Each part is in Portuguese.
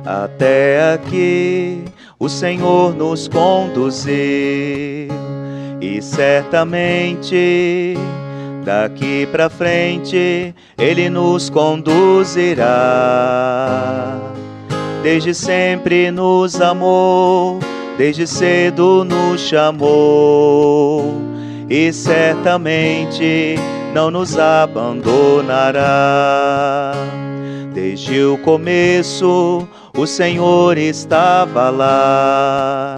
Até aqui o Senhor nos conduziu, e certamente daqui pra frente Ele nos conduzirá. Desde sempre nos amou, desde cedo nos chamou, e certamente não nos abandonará. Desde o começo o Senhor estava lá,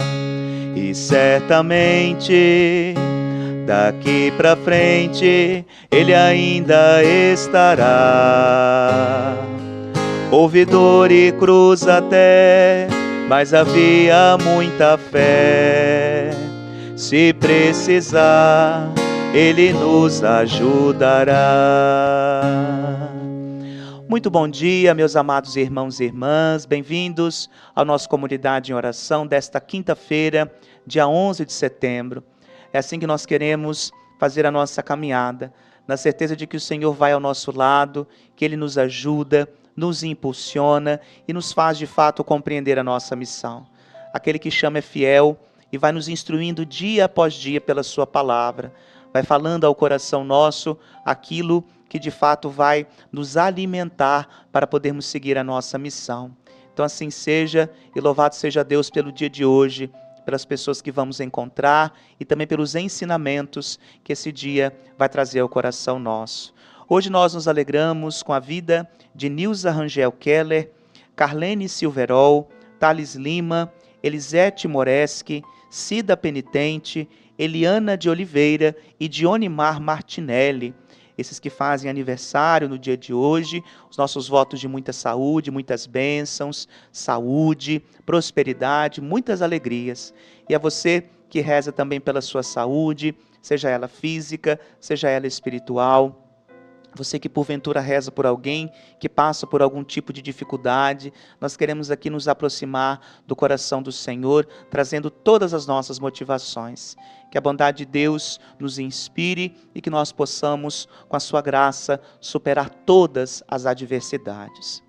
e certamente daqui pra frente Ele ainda estará. Houve dor e cruz até, mas havia muita fé. Se precisar, Ele nos ajudará. Muito bom dia, meus amados irmãos e irmãs. Bem-vindos à nossa comunidade em oração desta quinta-feira, dia 11 de setembro. É assim que nós queremos fazer a nossa caminhada, na certeza de que o Senhor vai ao nosso lado, que Ele nos ajuda, nos impulsiona e nos faz de fato compreender a nossa missão. Aquele que chama é fiel e vai nos instruindo dia após dia pela sua palavra, vai falando ao coração nosso aquilo que de fato vai nos alimentar para podermos seguir a nossa missão. Então assim seja, e louvado seja Deus pelo dia de hoje, pelas pessoas que vamos encontrar e também pelos ensinamentos que esse dia vai trazer ao coração nosso. Hoje nós nos alegramos com a vida de Nilza Rangel Keller, Carlene Silverol, Thales Lima, Elisete Moreski, Cida Penitente, Eliana de Oliveira e Dionimar Martinelli. Esses que fazem aniversário no dia de hoje, os nossos votos de muita saúde, muitas bênçãos, saúde, prosperidade, muitas alegrias. E a você que reza também pela sua saúde, seja ela física, seja ela espiritual. Você que porventura reza por alguém que passa por algum tipo de dificuldade, nós queremos aqui nos aproximar do coração do Senhor, trazendo todas as nossas motivações. Que a bondade de Deus nos inspire e que nós possamos, com a sua graça, superar todas as adversidades.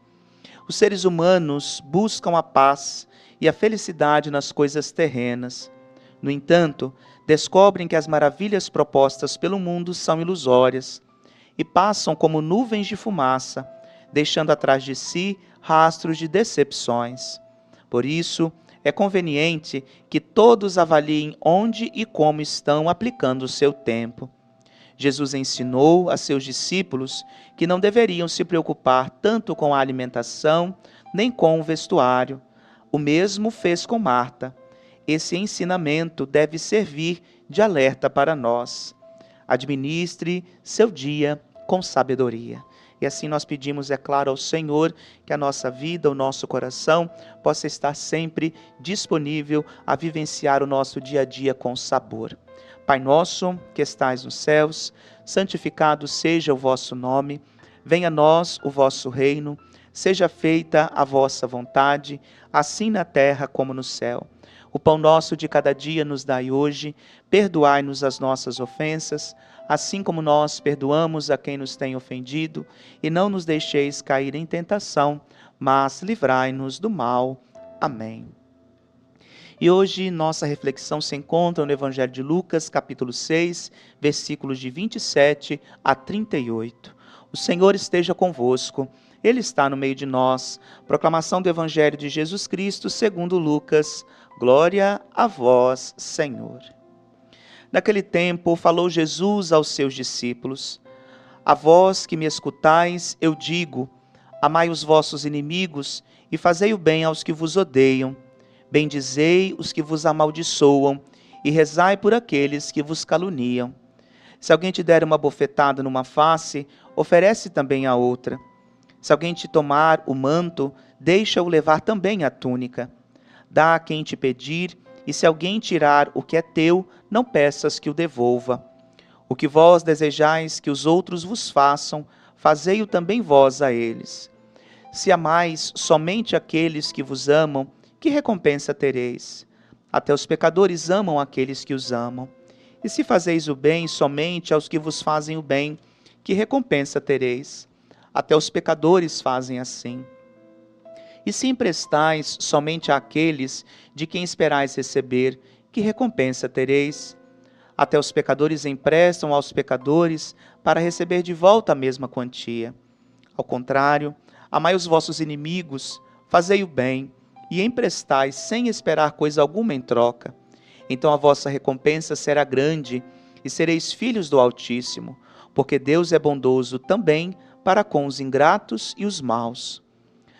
Os seres humanos buscam a paz e a felicidade nas coisas terrenas. No entanto, descobrem que as maravilhas propostas pelo mundo são ilusórias e passam como nuvens de fumaça, deixando atrás de si rastros de decepções. Por isso, é conveniente que todos avaliem onde e como estão aplicando o seu tempo. Jesus ensinou a seus discípulos que não deveriam se preocupar tanto com a alimentação, nem com o vestuário. O mesmo fez com Marta. Esse ensinamento deve servir de alerta para nós. Administre seu dia com sabedoria. E assim nós pedimos, é claro, ao Senhor que a nossa vida, o nosso coração, possa estar sempre disponível a vivenciar o nosso dia a dia com sabor. Pai nosso, que estais nos céus, santificado seja o vosso nome, venha a nós o vosso reino, seja feita a vossa vontade, assim na terra como no céu. O pão nosso de cada dia nos dai hoje, perdoai-nos as nossas ofensas, assim como nós perdoamos a quem nos tem ofendido, e não nos deixeis cair em tentação, mas livrai-nos do mal. Amém. E hoje nossa reflexão se encontra no Evangelho de Lucas, capítulo 6, versículos de 27 a 38. O Senhor esteja convosco, Ele está no meio de nós. Proclamação do Evangelho de Jesus Cristo, segundo Lucas. Glória a vós, Senhor. Naquele tempo, falou Jesus aos seus discípulos: A vós que me escutais, eu digo, amai os vossos inimigos e fazei o bem aos que vos odeiam. Bendizei os que vos amaldiçoam e rezai por aqueles que vos caluniam. Se alguém te der uma bofetada numa face, oferece também a outra. Se alguém te tomar o manto, deixa-o levar também a túnica. Dá a quem te pedir, e se alguém tirar o que é teu, não peças que o devolva. O que vós desejais que os outros vos façam, fazei-o também vós a eles. Se amais somente aqueles que vos amam, que recompensa tereis? Até os pecadores amam aqueles que os amam. E se fazeis o bem somente aos que vos fazem o bem, que recompensa tereis? Até os pecadores fazem assim. E se emprestais somente àqueles de quem esperais receber, que recompensa tereis? Até os pecadores emprestam aos pecadores para receber de volta a mesma quantia. Ao contrário, amai os vossos inimigos, fazei o bem, e emprestai sem esperar coisa alguma em troca. Então a vossa recompensa será grande, e sereis filhos do Altíssimo, porque Deus é bondoso também para com os ingratos e os maus.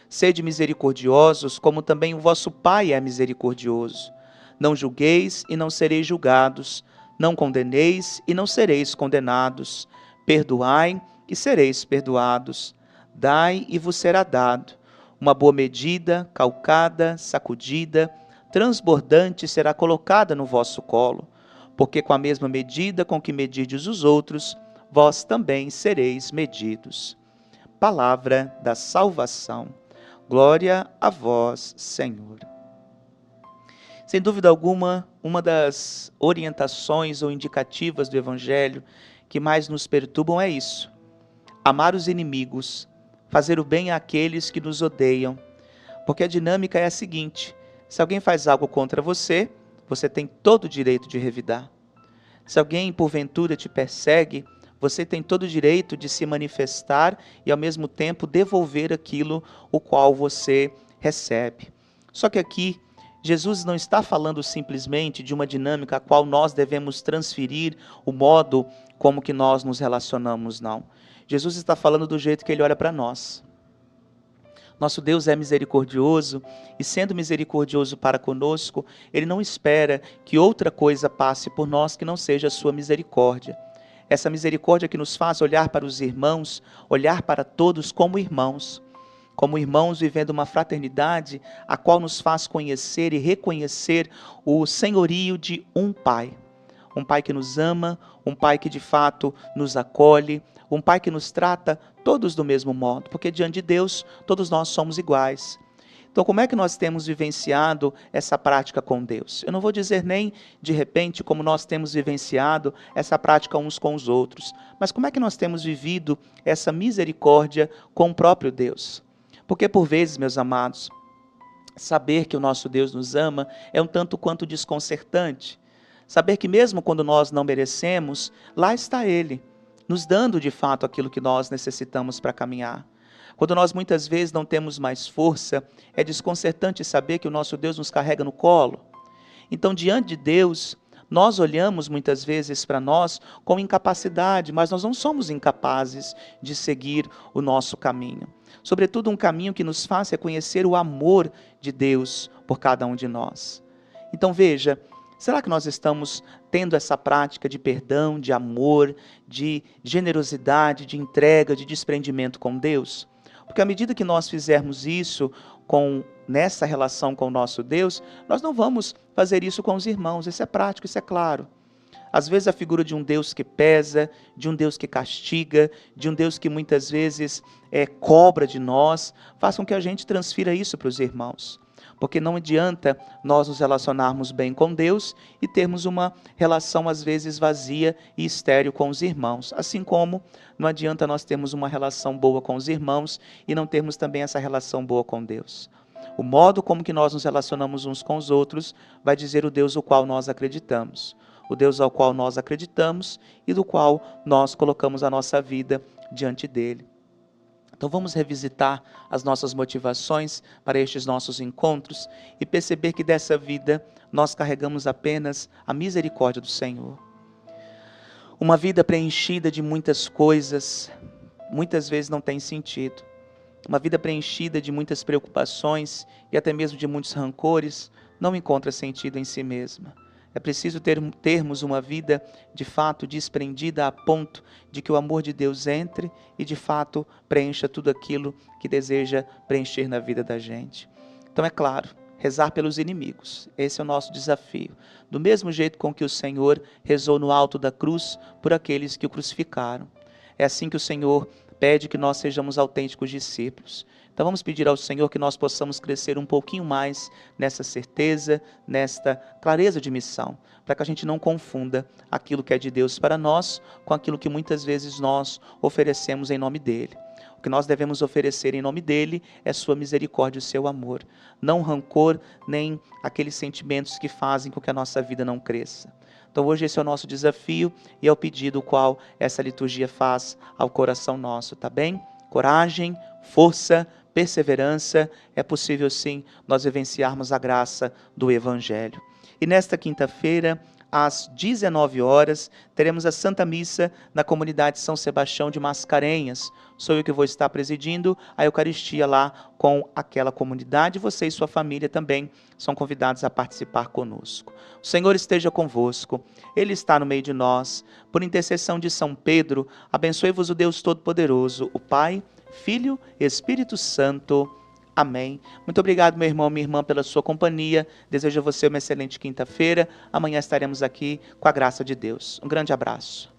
Sede misericordiosos, como também o vosso Pai é misericordioso. Não julgueis e não sereis julgados, não condeneis e não sereis condenados. Perdoai e sereis perdoados. Dai e vos será dado. Uma boa medida, calcada, sacudida, transbordante será colocada no vosso colo, porque com a mesma medida com que medirdes os outros, vós também sereis medidos. Palavra da salvação. Glória a vós, Senhor. Sem dúvida alguma, uma das orientações ou indicativas do Evangelho que mais nos perturbam é isso: amar os inimigos, fazer o bem àqueles que nos odeiam. Porque a dinâmica é a seguinte: se alguém faz algo contra você, você tem todo o direito de revidar. Se alguém porventura te persegue, você tem todo o direito de se manifestar e ao mesmo tempo devolver aquilo o qual você recebe. Só que aqui Jesus não está falando simplesmente de uma dinâmica a qual nós devemos transferir o modo como que nós nos relacionamos, não. Jesus está falando do jeito que Ele olha para nós. Nosso Deus é misericordioso e, sendo misericordioso para conosco, Ele não espera que outra coisa passe por nós que não seja a sua misericórdia. Essa misericórdia que nos faz olhar para os irmãos, olhar para todos como irmãos vivendo uma fraternidade a qual nos faz conhecer e reconhecer o senhorio de um Pai que nos ama, um Pai que de fato nos acolhe, um Pai que nos trata todos do mesmo modo, porque diante de Deus todos nós somos iguais. Então, como é que nós temos vivenciado essa prática com Deus? Eu não vou dizer nem, de repente, como nós temos vivenciado essa prática uns com os outros, mas como é que nós temos vivido essa misericórdia com o próprio Deus? Porque, por vezes, meus amados, saber que o nosso Deus nos ama é um tanto quanto desconcertante. Saber que mesmo quando nós não merecemos, lá está Ele, nos dando de fato aquilo que nós necessitamos para caminhar. Quando nós muitas vezes não temos mais força, é desconcertante saber que o nosso Deus nos carrega no colo. Então, diante de Deus, nós olhamos muitas vezes para nós com incapacidade, mas nós não somos incapazes de seguir o nosso caminho. Sobretudo um caminho que nos faz reconhecer o amor de Deus por cada um de nós. Então veja, será que nós estamos tendo essa prática de perdão, de amor, de generosidade, de entrega, de desprendimento com Deus? Porque à medida que nós fizermos isso nessa relação com o nosso Deus, nós não vamos fazer isso com os irmãos. Isso é prático, isso é claro. Às vezes a figura de um Deus que pesa, de um Deus que castiga, de um Deus que muitas vezes cobra de nós, faz com que a gente transfira isso para os irmãos. Porque não adianta nós nos relacionarmos bem com Deus e termos uma relação às vezes vazia e estéril com os irmãos. Assim como não adianta nós termos uma relação boa com os irmãos e não termos também essa relação boa com Deus. O modo como que nós nos relacionamos uns com os outros vai dizer o Deus ao qual nós acreditamos. O Deus ao qual nós acreditamos e do qual nós colocamos a nossa vida diante dele. Então vamos revisitar as nossas motivações para estes nossos encontros e perceber que dessa vida nós carregamos apenas a misericórdia do Senhor. Uma vida preenchida de muitas coisas, muitas vezes não tem sentido. Uma vida preenchida de muitas preocupações e até mesmo de muitos rancores não encontra sentido em si mesma. É preciso termos uma vida, de fato, desprendida a ponto de que o amor de Deus entre e, de fato, preencha tudo aquilo que deseja preencher na vida da gente. Então, é claro, rezar pelos inimigos. Esse é o nosso desafio. Do mesmo jeito com que o Senhor rezou no alto da cruz por aqueles que o crucificaram. É assim que o Senhor pede que nós sejamos autênticos discípulos. Então vamos pedir ao Senhor que nós possamos crescer um pouquinho mais nessa certeza, nesta clareza de missão, para que a gente não confunda aquilo que é de Deus para nós com aquilo que muitas vezes nós oferecemos em nome dEle. O que nós devemos oferecer em nome dEle é sua misericórdia e o seu amor, não rancor, nem aqueles sentimentos que fazem com que a nossa vida não cresça. Então hoje esse é o nosso desafio e é o pedido qual essa liturgia faz ao coração nosso, tá bem? Coragem, força, perseverança, é possível sim nós vivenciarmos a graça do Evangelho. E nesta quinta-feira, às 19 horas, teremos a Santa Missa na comunidade São Sebastião de Mascarenhas. Sou eu que vou estar presidindo a Eucaristia lá com aquela comunidade. Você e sua família também são convidados a participar conosco. O Senhor esteja convosco, Ele está no meio de nós. Por intercessão de São Pedro, abençoe-vos o Deus Todo-Poderoso, o Pai, Filho e Espírito Santo. Amém. Muito obrigado, meu irmão, minha irmã, pela sua companhia. Desejo a você uma excelente quinta-feira. Amanhã estaremos aqui com a graça de Deus. Um grande abraço.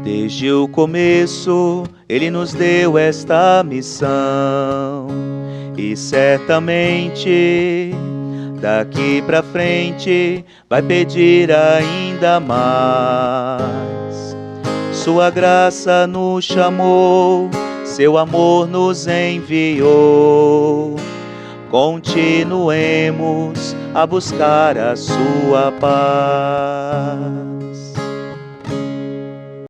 Desde o começo, Ele nos deu esta missão. E certamente, daqui pra frente, vai pedir ainda mais. Sua graça nos chamou, seu amor nos enviou. Continuemos a buscar a sua paz.